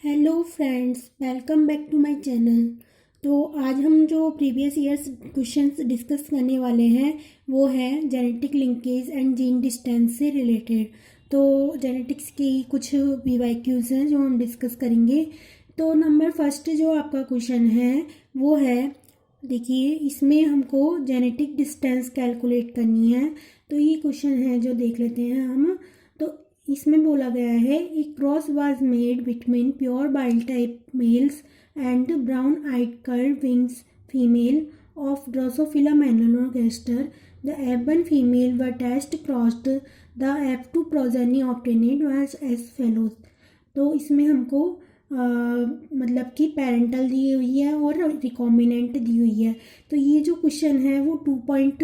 Hello friends, welcome back to my channel. तो आज हम जो प्रीवियस ईयर्स क्वेश्चंस डिस्कस करने वाले हैं वो है genetic linkage and gene distance से रिलेटेड। तो जेनेटिक्स की कुछ पीवाईक्यूज हैं जो हम डिस्कस करेंगे। तो नंबर फर्स्ट जो आपका क्वेश्चन है वो है, देखिए इसमें हमको जेनेटिक डिस्टेंस कैलकुलेट करनी है। तो ये क्वेश्चन है जो देख लेते हैं हम। तो इसमें बोला गया है, a cross was made between pure wild type males and brown eyed curve wings female of Drosophila melanogaster. The ebon female were test crossed the F2 progeny obtained was as follows. तो इसमें हमको मतलब कि parental दी हुई है और recombinant दी हुई है। तो ये जो क्वेश्चन है वो 2 पॉइंट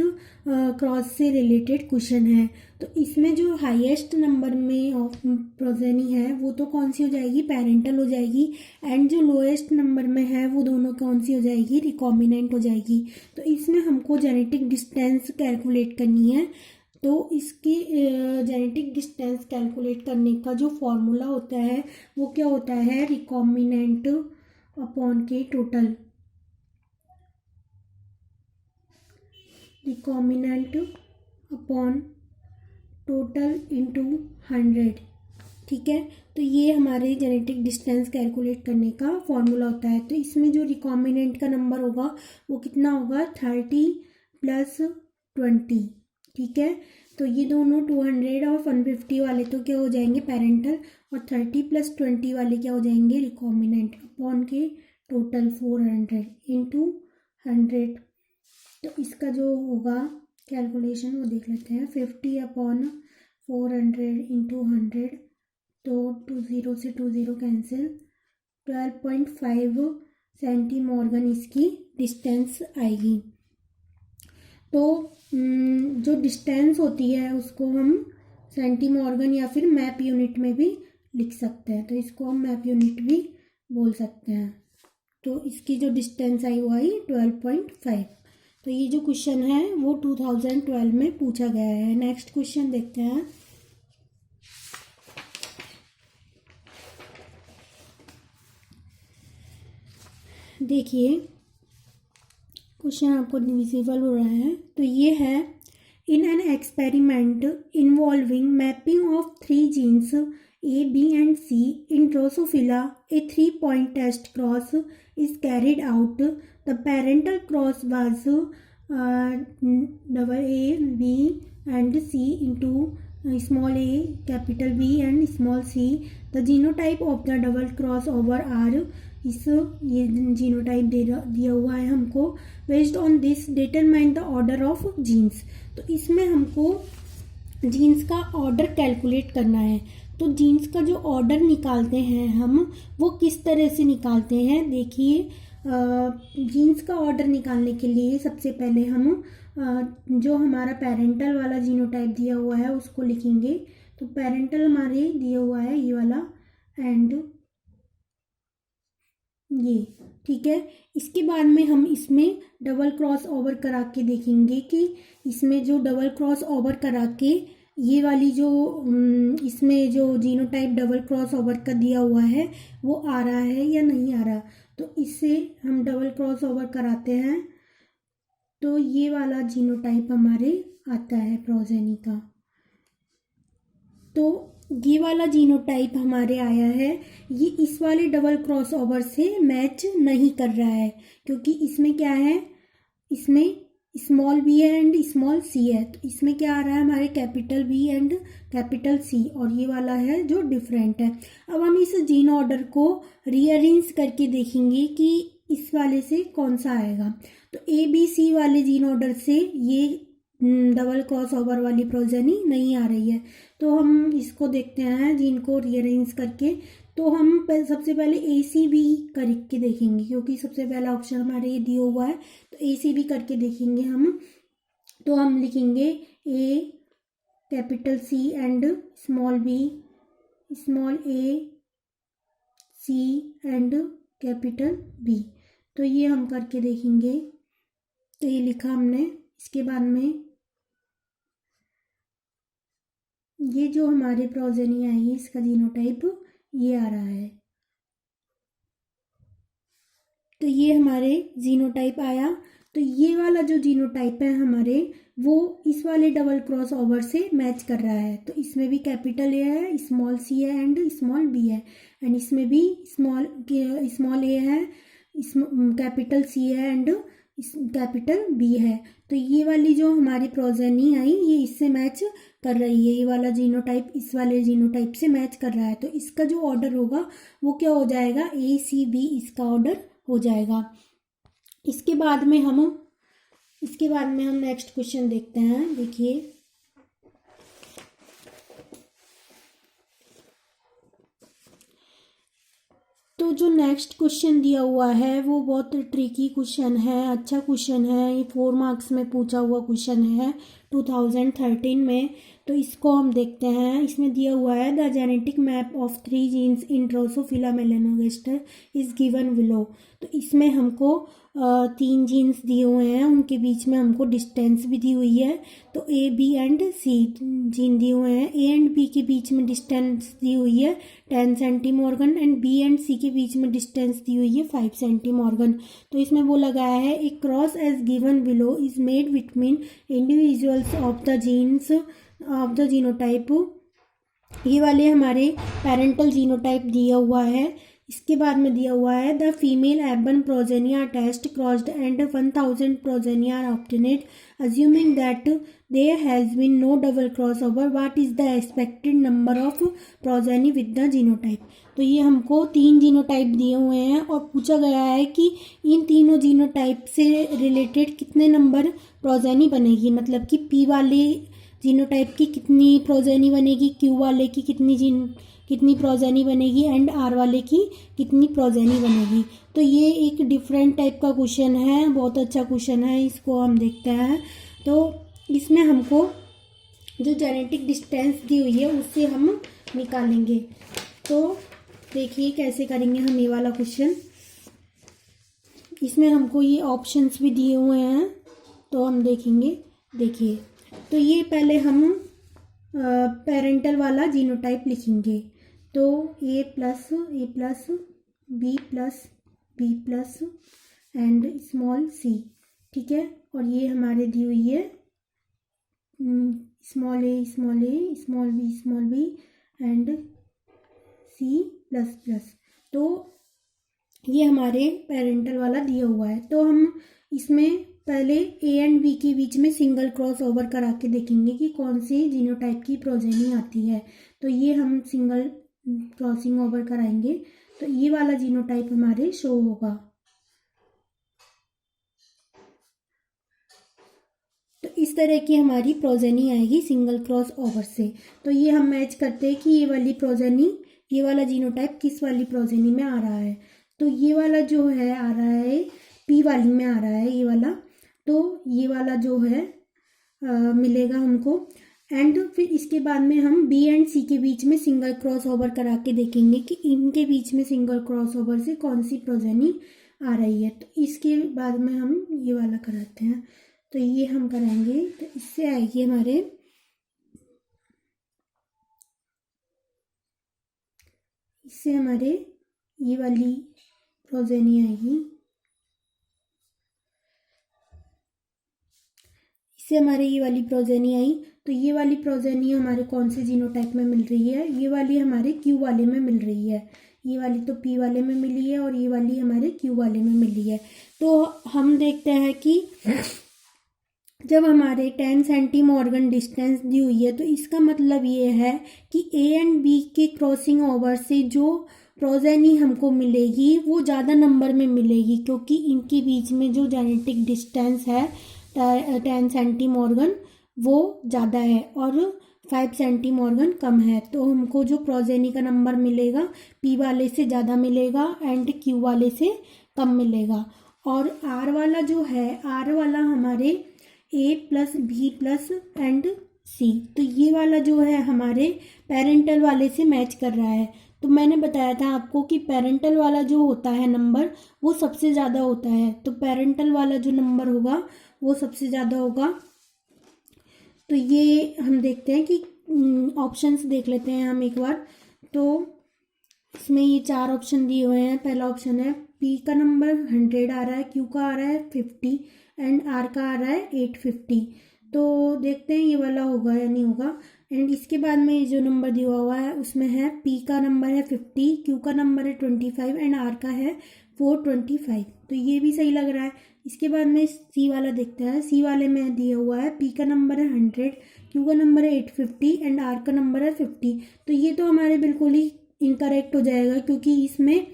क्रॉस से रिलेटेड क्वेश्चन है। तो इसमें जो हाईएस्ट नंबर में ऑफ प्रोजेनी है वो तो कौन सी हो जाएगी, पेरेंटल हो जाएगी। एंड जो लोएस्ट नंबर में है वो दोनों कौन सी हो जाएगी, रिकॉम्बिनेंट हो जाएगी। तो इसमें हमको जेनेटिक डिस्टेंस कैलकुलेट करनी है। तो इसकी जेनेटिक डिस्टेंस कैलकुलेट करने का जो फॉर्मूला होता है वो क्या होता है, रिकॉम्बिनेंट अपॉन के total, recombinant upon total into 100। ठीक है, तो ये हमारे जेनेटिक डिस्टेंस कैलकुलेट करने का फॉर्मूला होता है। तो इसमें जो रिकॉम्बिनेंट का नंबर होगा वो कितना होगा, 30 + 20। ठीक है, तो ये दोनों 200 और 150 वाले तो क्या हो जाएंगे, पेरेंटल, और 30 + 20 वाले क्या हो जाएंगे, रिकॉम्बिनेंट, अपॉन के टोटल 400 इंटू 100। तो इसका जो होगा कैलकुलेशन वो देख लेते हैं। 50/400 इंटू 100, तो 20 से 20 कैंसिल, 12.5 सेंटीमॉर्गन इसकी डिस्टेंस आएगी। तो जो डिस्टेंस होती है उसको हम सेंटीमॉर्गन या फिर मैप यूनिट में भी लिख सकते हैं। तो इसको हम मैप यूनिट भी बोल सकते हैं। तो इसकी जो डिस्टेंस आई वो आई 12.5। तो ये जो क्वेश्चन है वो 2012 में पूछा गया है। नेक्स्ट क्वेश्चन देखते हैं। देखिए क्वेश्चन आपको विजिबल हो रहा है। तो ये है, in an experiment involving mapping of 3 genes A, B and C in Drosophila, a 3-point test cross is carried out. The parental cross was double A, B and C into small a, capital B and small c. The genotype of the double crossover are, इस ये genotype दिया हुआ है हमको। Based on this determine the order of genes. तो इसमें हमको jeans का ऑर्डर कैलकुलेट करना है। तो जीन्स का जो ऑर्डर निकालते हैं हम वो किस तरह से निकालते हैं, देखिए जीन्स का ऑर्डर निकालने के लिए सबसे पहले हम जो हमारा पेरेंटल वाला जीनोटाइप दिया हुआ है उसको लिखेंगे। तो पेरेंटल हमारे दिया हुआ है ये वाला एंड ये, ठीक है। इसके बाद में हम इसमें डबल क्रॉस ओवर करा के देखेंगे कि इसमें जो डबल क्रॉस ओवर करा के ये वाली जो इसमें जो जीनोटाइप डबल क्रॉस ओवर का दिया हुआ है वो आ रहा है या नहीं आ रहा। तो इससे हम डबल क्रॉस ओवर कराते हैं तो ये वाला जीनोटाइप हमारे आता है प्रोजेनी का। तो ये वाला जीनोटाइप हमारे आया है, ये इस वाले डबल क्रॉस ओवर से मैच नहीं कर रहा है क्योंकि इसमें क्या है, इसमें small B and small C है। तो इसमें क्या आ रहा है, हमारे capital B and capital C, और ये वाला है जो डिफरेंट है। अब हम इस जीन ऑर्डर को रीअरेंज करके देखेंगे कि इस वाले से कौन सा आएगा। तो ABC वाले जीन ऑर्डर से ये डबल क्रॉस ओवर वाली प्रोजेनी नहीं आ रही है। तो हम इसको देखते हैं जीन को रीअरेंज करके। तो हम सबसे पहले ACB करके देखेंगे क्योंकि सबसे पहला ऑप्शन हमारे ये दिया हुआ है। तो ACB करके देखेंगे हम। तो हम लिखेंगे A, capital C and small b, small a, C and capital B। तो ये हम करके देखेंगे। तो ये लिखा हमने। इसके बाद में ये जो हमारे प्रोजेनी आई इसका जीनोटाइप ये आ रहा है। तो ये हमारे जीनोटाइप आया। तो ये वाला जो जीनोटाइप है हमारे, वो इस वाले डबल क्रॉस ओवर से मैच कर रहा है। तो इसमें भी कैपिटल ए है, स्मॉल सी है एंड स्मॉल बी है, एंड इसमें भी स्मॉल ए है, कैपिटल सी है एंड कैपिटल बी है। तो ये वाली जो हमारी प्रोजेनी आई ये इससे मैच कर रही है, ये वाला जीनोटाइप इस वाले जीनोटाइप से मैच कर रहा है। तो इसका जो ऑर्डर होगा वो क्या हो जाएगा, ए सी बी इसका ऑर्डर हो जाएगा। इसके बाद में हम नेक्स्ट क्वेश्चन देखते हैं। देखिए, तो जो नेक्स्ट क्वेश्चन दिया हुआ है वो बहुत ट्रिकी क्वेश्चन है, अच्छा क्वेश्चन है। ये 4 मार्क्स में पूछा हुआ क्वेश्चन है 2013 में। तो इसको हम देखते हैं। इसमें दिया हुआ है the genetic map of 3 genes in Drosophila melanogaster is given below. तो इसमें हमको 3 जीन्स दिए हुए हैं, उनके बीच में हमको डिस्टेंस भी दी हुई है। तो A B and C gene दिए हुए हैं। ए एंड बी के बीच में डिस्टेंस दी हुई है 10 सेंटीमॉर्गन एंड बी एंड सी के बीच में डिस्टेंस दी हुई है 5 सेंटीमॉर्गन। तो इसमें वो लगाया है a cross as given below is made between individuals of the genes of the genotype. ये वाले हमारे पेरेंटल जीनोटाइप दिया हुआ है। इसके बाद में दिया हुआ है the female ebon progeny test crossed and 1000 progeny are obtained assuming that there has been no double cross over what is the expected number of progeny with the genotype. तो ये हमको 3 जीनोटाइप दिए हुए हैं और पूछा गया है कि इन तीनों जीनोटाइप से रिलेटेड कितने नंबर प्रोजेनी बनेगी, मतलब कि पी वाले जीनोटाइप की कितनी प्रोजेनी बनेगी, क्यू वाले की कितनी प्रोजेनी बनेगी एंड आर वाले की कितनी प्रोजेनी बनेगी। तो ये एक डिफरेंट टाइप का क्वेश्चन है, बहुत अच्छा क्वेश्चन है, इसको हम देखते हैं। तो इसमें हमको जो जेनेटिक डिस्टेंस दी हुई है उससे हम निकालेंगे। तो देखिए कैसे करेंगे हम ये वाला क्वेश्चन। इसमें हमको ये ऑप्शंस भी दिए हुए हैं, तो हम देखेंगे। देखिए, तो ये पहले हम पेरेंटल वाला जीनोटाइप लिखेंगे। तो a plus b plus and small c, ठीक है। और ये हमारे दी हुई है small a small B and c plus plus. तो ये हमारे पेरेंटल वाला दिया हुआ है। तो हम इसमें पहले ए एंड बी के बीच में सिंगल क्रॉस ओवर करा के देखेंगे कि कौन सी जीनोटाइप की प्रोजेनी आती है। तो ये हम सिंगल क्रॉसिंग ओवर कराएंगे, तो ये वाला जीनोटाइप हमारे शो होगा। तो इस तरह की हमारी प्रोजेनी आएगी सिंगल क्रॉस ओवर से। तो ये हम मैच करते हैं कि ये वाली प्रोजेनी, ये वाला जीनोटाइप किस वाली प्रोजेनी में आ रहा है। तो ये वाला जो है आ रहा है पी वाली में आ रहा है ये वाला। तो ये वाला जो है मिलेगा हमको। एंड फिर इसके बाद में हम बी एंड सी के बीच में सिंगल क्रॉस ओवर करा के देखेंगे कि इनके बीच में सिंगल क्रॉस ओवर से कौन सी प्रोजेनी आ रही है। तो इसके बाद में हम ये वाला कराते हैं। तो ये हम कराएंगे, तो इससे आएगी हमारे ये वाली प्रोजेनी आएगी। इससे हमारे ये वाली प्रोजेनी आई। तो ये वाली प्रोजेनी हमारे कौन से जीनोटाइप में मिल रही है, ये वाली हमारे क्यू वाले में मिल रही है। ये वाली तो पी वाले में मिली है और ये वाली हमारे क्यू वाले में मिली है। तो हम देखते हैं कि जब हमारे 10 सेंटीमॉर्गन डिस्टेंस दी हुई है तो इसका मतलब ये है कि ए एंड बी के क्रॉसिंग ओवर से जो प्रोजेनी हमको मिलेगी वो ज़्यादा नंबर में मिलेगी, क्योंकि इनके बीच में जो जेनेटिक डिस्टेंस है 10 सेंटीमॉर्गन वो ज़्यादा है और 5 सेंटीमॉर्गन कम है। तो हमको जो प्रोजेनी का नंबर मिलेगा पी वाले से ज़्यादा मिलेगा एंड क्यू वाले से कम मिलेगा। और आर वाला जो है, आर वाला हमारे ए प्लस बी प्लस एंड सी, तो ये वाला जो है हमारे पेरेंटल वाले से मैच कर रहा है। तो मैंने बताया था आपको कि पेरेंटल वाला जो होता है नंबर वो सबसे ज़्यादा होता है। तो पेरेंटल वाला जो नंबर होगा वो सबसे ज़्यादा होगा। तो ये हम देखते हैं कि ऑप्शंस देख लेते हैं हम एक बार। तो इसमें ये 4 ऑप्शन दिए हुए हैं। पहला ऑप्शन है पी का नंबर 100 आ रहा है, क्यू का आ रहा है 50 एंड आर का आ रहा है 850। तो देखते हैं ये वाला होगा या नहीं होगा। एंड इसके बाद में ये जो नंबर दिया हुआ है उसमें है पी का नंबर है 50, क्यू का नंबर है 25 एंड आर का है 425। तो ये भी सही लग रहा है। इसके बाद में सी वाला देखते हैं। सी वाले में दिया हुआ है पी का नंबर है 100, क्यू का नंबर है 850 एंड आर का नंबर है 50। तो ये तो हमारे बिल्कुल ही इनकरेक्ट हो जाएगा, क्योंकि इसमें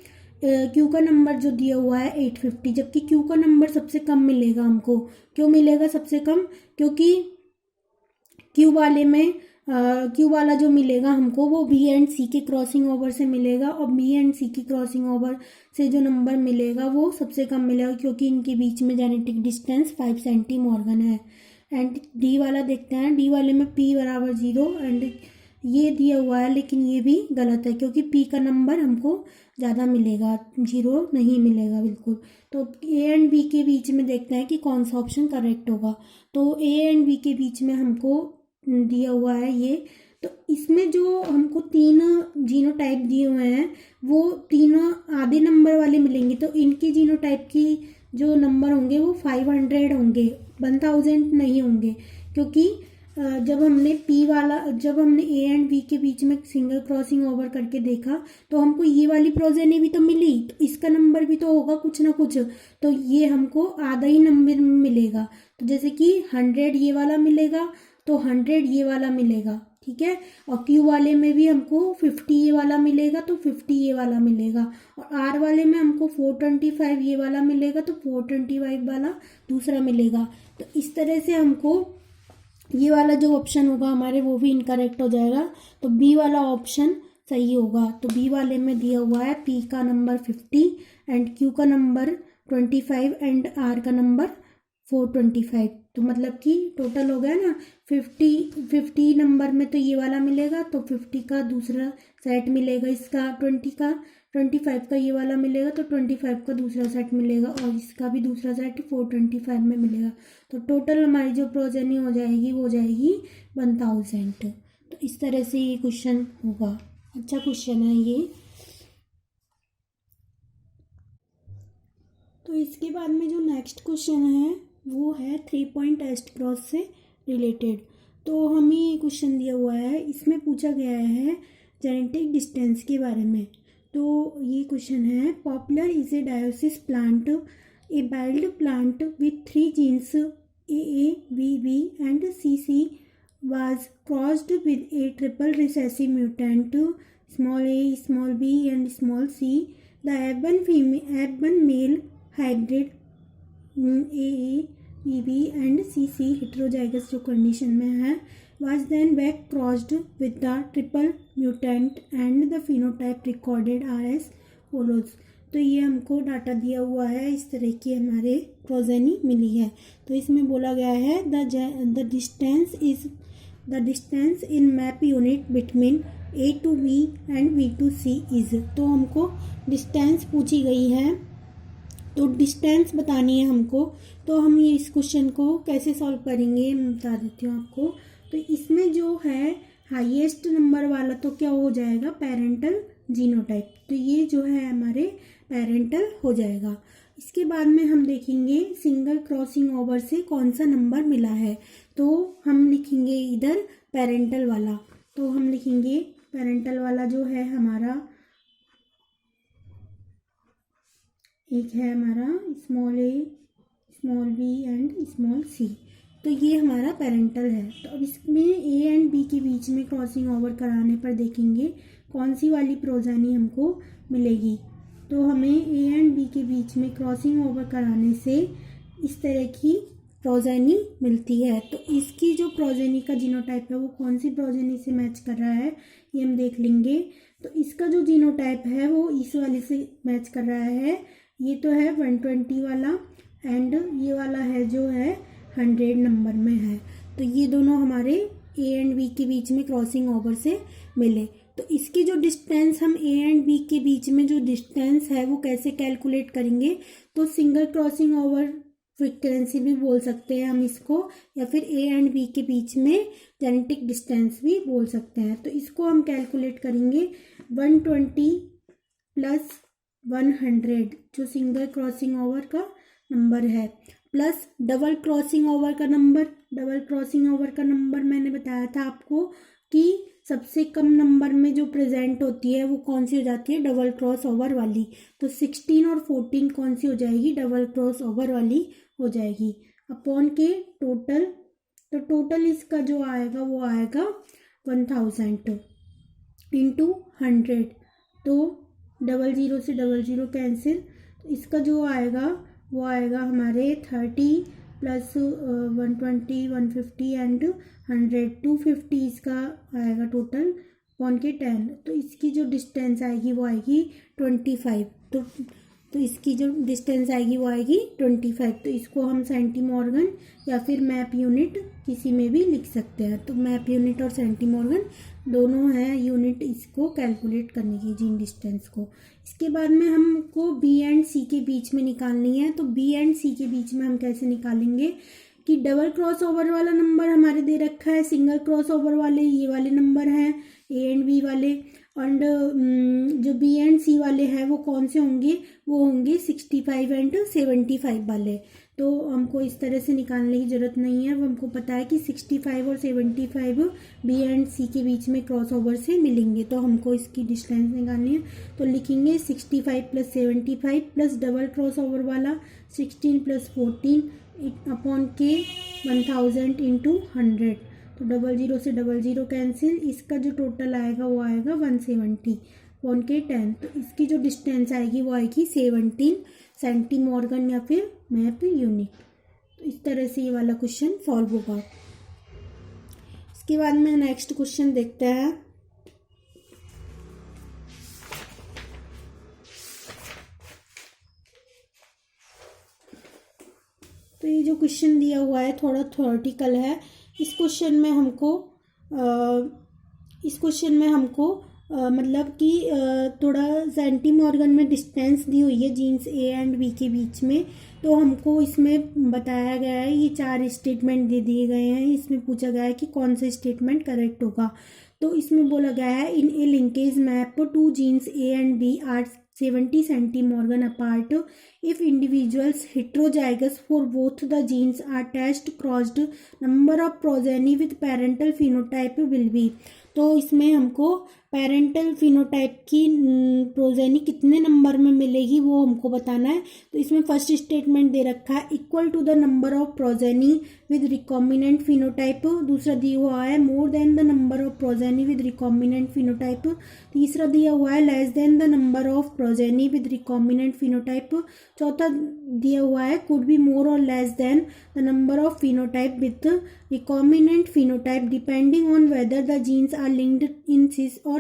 क्यू का नंबर जो दिया हुआ है 850, जबकि क्यू का नंबर सबसे कम मिलेगा हमको। क्यों मिलेगा सबसे कम? क्योंकि क्यू वाले में क्यू वाला जो मिलेगा हमको वो बी एंड सी के क्रॉसिंग ओवर से मिलेगा, और बी एंड सी की क्रॉसिंग ओवर से जो नंबर मिलेगा वो सबसे कम मिलेगा, क्योंकि इनके बीच में जेनेटिक डिस्टेंस 5 सेंटीमॉर्गन है। एंड डी वाला देखते हैं। डी वाले में पी बराबर 0 एंड ये दिया हुआ है, लेकिन ये भी गलत है, क्योंकि पी का नंबर हमको ज़्यादा मिलेगा, 0 नहीं मिलेगा बिल्कुल। तो ए एंड बी के बीच में देखते हैं कि कौन सा ऑप्शन करेक्ट होगा। तो ए एंड बी के बीच में हमको दिया हुआ है ये। तो इसमें जो हमको 3 जीनोटाइप दिए हुए हैं वो तीनों आधे नंबर वाले मिलेंगे। तो इनके जीनोटाइप की जो नंबर होंगे वो 500 होंगे, 1000 नहीं होंगे, क्योंकि जब हमने ए एंड बी के बीच में सिंगल क्रॉसिंग ओवर करके देखा तो हमको ये वाली प्रोजेनी भी तो मिली, तो इसका नंबर भी तो होगा कुछ ना कुछ। तो ये हमको आधा ही नंबर मिलेगा। तो जैसे कि 100 ये वाला मिलेगा, तो 100 ये वाला मिलेगा, ठीक है। और क्यू वाले में भी हमको 50 ये वाला मिलेगा, तो 50 ये वाला मिलेगा। और आर वाले में हमको 425 ये वाला मिलेगा, तो 425 वाला दूसरा मिलेगा। तो इस तरह से हमको ये वाला जो ऑप्शन होगा हमारे वो भी इनकरेक्ट हो जाएगा। तो बी वाला ऑप्शन सही होगा। तो बी वाले में दिया हुआ है पी का नंबर 50 एंड क्यू का नंबर 25 एंड आर का नंबर 425। तो मतलब कि टोटल हो गया ना 50 नंबर में तो ये वाला मिलेगा, तो 50 का दूसरा सेट मिलेगा, इसका 25 का ये वाला मिलेगा, तो 25 का दूसरा सेट मिलेगा, और इसका भी दूसरा सेट 425 में मिलेगा। तो टोटल हमारी जो प्रोजेनी हो जाएगी वो हो जाएगी 1000। तो इस तरह से ये क्वेश्चन होगा। अच्छा क्वेश्चन है ये। तो इसके बाद में जो नेक्स्ट क्वेश्चन है वो है 3 पॉइंट टेस्ट क्रॉस से रिलेटेड। तो हमें ये क्वेश्चन दिया हुआ है, इसमें पूछा गया है जेनेटिक डिस्टेंस के बारे में। तो ये क्वेश्चन है, poplar is a dioecious plant, a wild plant with 3 genes A B B and C was crossed with a triple recessive mutant small a, small b and small c. The F1 male hybrid AA, BB and CC heterozygous जो condition में है was then back crossed with the triple mutant and the phenotype recorded are as follows. तो ये हमको data दिया हुआ है, इस तरह की हमारे प्रोजेनी मिली है। तो इसमें बोला गया है the distance in map unit between A to B and B to C is. तो हमको डिस्टेंस पूछी गई है, तो डिस्टेंस बतानी है हमको। तो हम ये इस क्वेश्चन को कैसे सॉल्व करेंगे मैं बता देती हूँ आपको। तो इसमें जो है हाईएस्ट नंबर वाला तो क्या हो जाएगा, पेरेंटल जीनोटाइप। तो ये जो है हमारे पेरेंटल हो जाएगा। इसके बाद में हम देखेंगे सिंगल क्रॉसिंग ओवर से कौन सा नंबर मिला है। तो हम लिखेंगे इधर पेरेंटल वाला। तो हम लिखेंगे पेरेंटल वाला जो है हमारा, एक है हमारा small a, small B and small c. तो ये हमारा पेरेंटल है। तो अब इसमें ए एंड बी के बीच में क्रॉसिंग ओवर कराने पर देखेंगे कौन सी वाली प्रोजेनी हमको मिलेगी। तो हमें ए एंड बी के बीच में क्रॉसिंग ओवर कराने से इस तरह की प्रोजेनी मिलती है। तो इसकी जो प्रोजेनी का जीनोटाइप है वो कौन सी प्रोजेनी से मैच कर रहा है ये हम देख लेंगे। तो इसका जो जीनोटाइप है वो इस वाले से मैच कर रहा है। ये तो है 120 वाला एंड ये वाला है जो है 100 नंबर में है। तो ये दोनों हमारे ए एंड बी के बीच में क्रॉसिंग ओवर से मिले। तो इसकी जो डिस्टेंस, हम ए एंड बी के बीच में जो डिस्टेंस है वो कैसे कैलकुलेट करेंगे। तो सिंगल क्रॉसिंग ओवर फ्रीक्वेंसी भी बोल सकते हैं हम इसको, या फिर ए एंड बी के बीच में जेनेटिक डिस्टेंस भी बोल सकते हैं। तो इसको हम कैलकुलेट करेंगे 120 प्लस 100 जो सिंगल क्रॉसिंग ओवर का नंबर है, प्लस डबल क्रॉसिंग ओवर का नंबर। डबल क्रॉसिंग ओवर का नंबर मैंने बताया था आपको कि सबसे कम नंबर में जो प्रेजेंट होती है वो कौन सी हो जाती है, डबल क्रॉस ओवर वाली। तो 16 और 14 कौन सी हो जाएगी, डबल क्रॉस ओवर वाली हो जाएगी। अपॉन के टोटल, तो टोटल इसका जो आएगा वो आएगा 1000 इंटू 100। तो 00 से 00 कैंसिल, तो इसका जो आएगा वो आएगा हमारे 30 प्लस 120 150 एंड 100 250 इसका आएगा टोटल अपॉन के 10। तो इसकी जो डिस्टेंस आएगी वो आएगी 25। तो इसकी जो डिस्टेंस आएगी वो आएगी 25। तो इसको हम सेंटीमॉर्गन या फिर मैप यूनिट किसी में भी लिख सकते हैं। तो मैप यूनिट और सेंटीमॉर्गन दोनों हैं यूनिट इसको कैलकुलेट करने की, जीन डिस्टेंस को। इसके बाद में हमको बी एंड सी के बीच में निकालनी है। तो बी एंड सी के बीच में हम कैसे निकालेंगे कि डबल क्रॉस ओवर वाला नंबर हमारे दे रखा है, सिंगल क्रॉस ओवर वाले ये वाले नंबर हैं ए एंड बी वाले, एंड जो बी एंड सी वाले हैं वो कौन से होंगे, वो होंगे 65 एंड 75 वाले। तो हमको इस तरह से निकालने की ज़रूरत नहीं है, वो हमको पता है कि 65 और 75 बी एंड सी के बीच में क्रॉस ओवर से मिलेंगे। तो हमको इसकी डिस्टेंस निकालनी है। तो लिखेंगे 65 plus 75 plus double cross over वाला 16 प्लस 14 अपॉन के 1000 इंटू 100। तो 00 से 00 कैंसिल, इसका जो टोटल आएगा वो आएगा 170 अपॉन के 10। तो इसकी जो डिस्टेंस आएगी वो आएगी 17 सेंटीमॉर्गन या फिर मैप यूनिट। तो इस तरह से ये वाला क्वेश्चन सॉल्व होगा। इसके बाद में नेक्स्ट क्वेश्चन देखते हैं। तो ये जो क्वेश्चन दिया हुआ है थोड़ा थ्योरेटिकल है। इस क्वेश्चन में हमको मतलब कि थोड़ा सेंटीमॉर्गन में डिस्टेंस दी हुई है जीन्स ए एंड बी के बीच में। तो हमको इसमें बताया गया है, ये 4 स्टेटमेंट दे दिए गए हैं। इसमें पूछा गया है कि कौन सा स्टेटमेंट करेक्ट होगा। तो इसमें बोला गया है in a linkage map 2 genes a and b are 70 centimorgan apart if individuals heterozygous for both the genes are test crossed number of progeny with parental phenotype will be। तो इसमें हमको parental phenotype की progeny कितने number में मिलेगी वो हमको बताना है। तो इसमें फर्स्ट स्टेटमेंट दे रखा है equal to the number of progeny with recombinant phenotype. दूसरा दिया हुआ है more than the number of progeny with recombinant phenotype. तीसरा दिया हुआ है less than the number of progeny with recombinant phenotype. चौथा दिया हुआ है could be more or less than the number of phenotype with recombinant phenotype depending on whether the genes are linked in cis or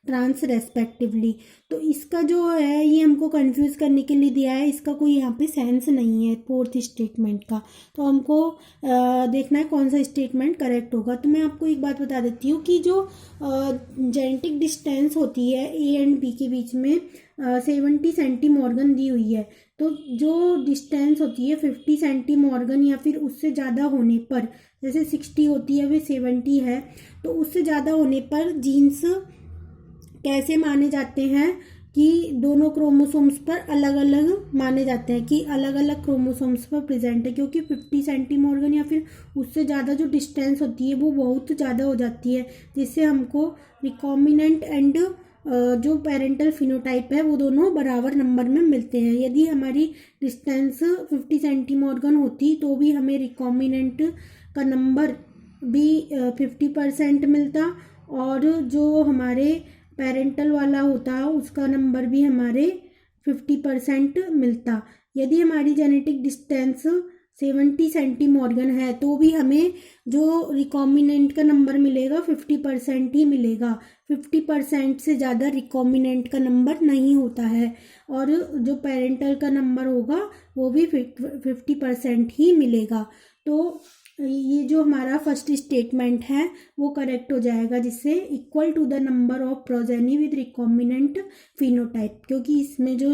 trans respectively. तो इसका जो है ये हमको कंफ्यूज करने के लिए दिया है, इसका कोई यहाँ पे सेंस नहीं है फोर्थ स्टेटमेंट का। तो हमको देखना है कौन सा स्टेटमेंट करेक्ट होगा। तो मैं आपको एक बात बता देती हूँ कि जो जेनेटिक डिस्टेंस होती है ए एंड बी के बीच में 70 सेंटीमॉर्गन दी हुई है। तो जो डिस्टेंस होती है 50 सेंटीमॉर्गन या फिर उससे ज़्यादा होने पर, जैसे 60 होती है वे 70 है, तो उससे ज़्यादा होने पर जीन्स कैसे माने जाते हैं कि दोनों क्रोमोसोम्स पर अलग अलग माने जाते हैं कि अलग अलग क्रोमोसोम्स पर प्रेजेंट है, क्योंकि 50 सेंटीमॉर्गन या फिर उससे ज़्यादा जो डिस्टेंस होती है वो बहुत ज़्यादा हो जाती है, जिससे हमको रिकॉम्बिनेंट एंड जो पेरेंटल फिनोटाइप है वो दोनों बराबर नंबर में मिलते हैं। यदि हमारी डिस्टेंस 50 सेंटीमॉर्गन होती तो भी हमें रिकॉम्बिनेंट का नंबर भी 50% मिलता और जो हमारे पेरेंटल वाला होता उसका नंबर भी हमारे 50% मिलता। यदि हमारी जेनेटिक डिस्टेंस 70 सेंटीमॉर्गन है तो भी हमें जो रिकॉम्बिनेंट का नंबर मिलेगा 50% ही मिलेगा। 50% से ज़्यादा रिकॉम्बिनेंट का नंबर नहीं होता है और जो पेरेंटल का नंबर होगा वो भी 50% ही मिलेगा। तो ये जो हमारा फर्स्ट स्टेटमेंट है वो करेक्ट हो जाएगा, जिससे equal to the number of progeny with recombinant phenotype, क्योंकि इसमें जो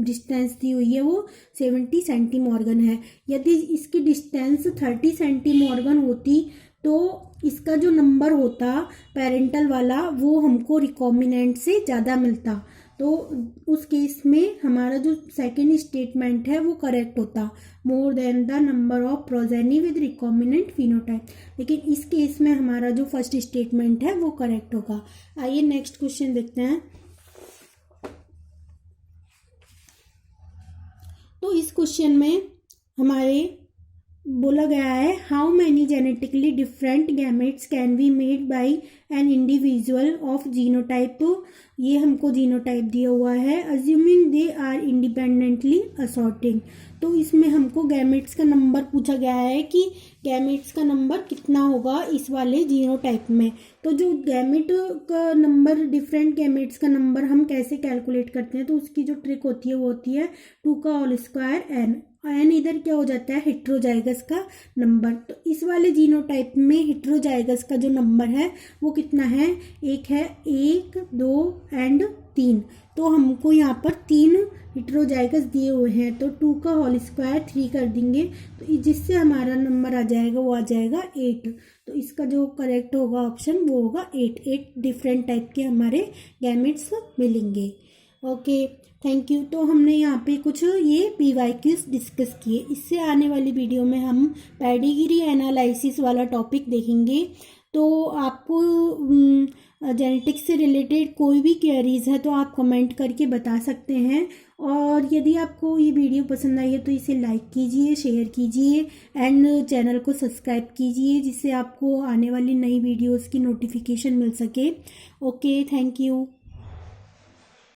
डिस्टेंस दी हुई है वो 70 सेंटीमॉर्गन है। यदि इसकी डिस्टेंस 30 सेंटीमॉर्गन होती तो इसका जो नंबर होता पेरेंटल वाला वो हमको रिकॉम्बिनेंट से ज़्यादा मिलता। तो उस केस में हमारा जो सेकेंड स्टेटमेंट है वो करेक्ट होता, मोर than the number of progeny with recombinant phenotype. लेकिन इस केस में हमारा जो फर्स्ट स्टेटमेंट है वो करेक्ट होगा। आइए नेक्स्ट क्वेश्चन देखते हैं। तो इस क्वेश्चन में हमारे बोला गया है how many genetically different gametes can be made by an individual of genotype. तो ये हमको जीनोटाइप दिया हुआ है, assuming they are independently assorting. तो इसमें हमको गैमेट्स का नंबर पूछा गया है कि गैमेट्स का नंबर कितना होगा इस वाले जीनोटाइप में। तो जो गैमेट का नंबर, डिफरेंट गैमेट्स का नंबर हम कैसे कैलकुलेट करते हैं, तो उसकी जो ट्रिक होती है वो होती है 2 का होल स्क्वायर एन। एन इधर क्या हो जाता है, हेट्रोजाइगस का नंबर। तो इस वाले जीनोटाइप में हेट्रोजाइगस का जो नंबर है वो कितना है, एक है 1, 2 एंड 3। तो हमको यहाँ पर 3 हेट्रोजाइगस दिए हुए हैं, तो 2 का होल स्क्वायर 3 कर देंगे, तो जिससे हमारा नंबर आ जाएगा वो आ जाएगा 8। तो इसका जो करेक्ट होगा ऑप्शन वो होगा 8 डिफरेंट टाइप के हमारे गैमेट्स मिलेंगे। Okay, thank you. तो हमने यहाँ पे कुछ ये PYQs डिस्कस किए। इससे आने वाली वीडियो में हम पेडिग्री एनालिसिस वाला टॉपिक देखेंगे। तो आपको जेनेटिक्स से रिलेटेड कोई भी क्वेरीज है तो आप कमेंट करके बता सकते हैं। और यदि आपको ये वीडियो पसंद आई है तो इसे लाइक कीजिए, शेयर कीजिए एंड चैनल को सब्सक्राइब कीजिए, जिससे आपको आने वाली नई वीडियोस की नोटिफिकेशन मिल सके। Okay, thank you.